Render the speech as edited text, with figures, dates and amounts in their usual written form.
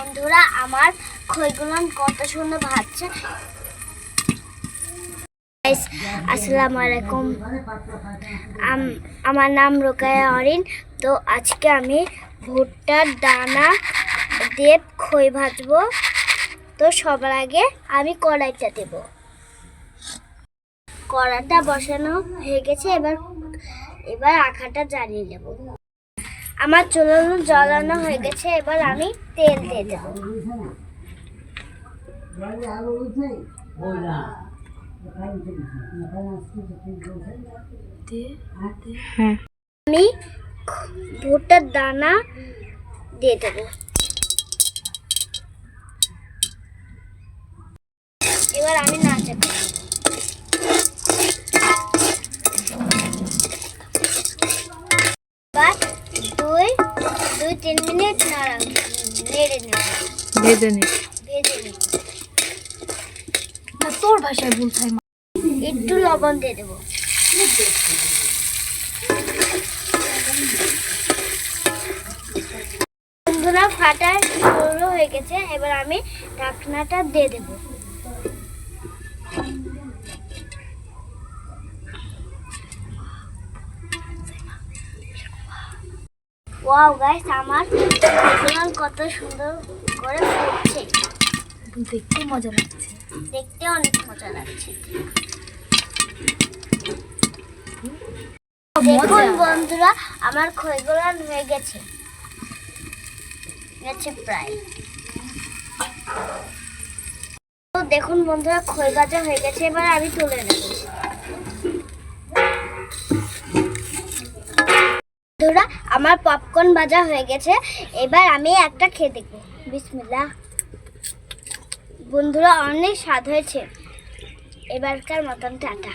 বন্ধুরা, আমার খইগুলো কত সুন্দর ভাজছে। আসসালামু আলাইকুম, আমার নাম রোকায়া অরিন। তো আজকে আমি ভুট্টার দানা দিয়ে খই ভাজবো। তো সবার আগে আমি কড়াইটা দেব। কড়াইটা বসানো হয়ে গেছে, এবার আখাটা জ্বালিয়ে নেব। আমার চুলানো জ্বালানো হয়ে গেছে, এবার আমি তেল দিয়ে দেব। আমি ভুট্টার দানা দিয়ে দেব। এবার আমি নাড়াবো। এবার দুই 3 মিনিট নেড়ে নেব। ভেজে নি। না, তোর ভাষায় বলতে হয়। একটু লবণ দিয়ে দেবো। বন্ধুরা, ফাটা শুরু হয়ে গেছে, এবার আমি ঢাকনাটা দিয়ে দেবো। ওয়াও গাইস, আমার খইগুলো কত সুন্দর করে ফুটছে। দেখতে মজা লাগছে। দেখতে অনেক মজা লাগছে। দেখুন বন্ধুরা, আমার খইগুলো হয়ে গেছে প্রায়। তো দেখুন বন্ধুরা, খই ভাজা হয়ে গেছে, এবার আমি তুলে নেব। বন্ধুরা, আমার পপকর্ন ভাজা হয়ে গেছে, এবার আমি একটা খেয়ে দেখব। বিসমিল্লাহ। বন্ধুরা, অনেক স্বাদ হয়েছে। এবারকার মতন টাটা।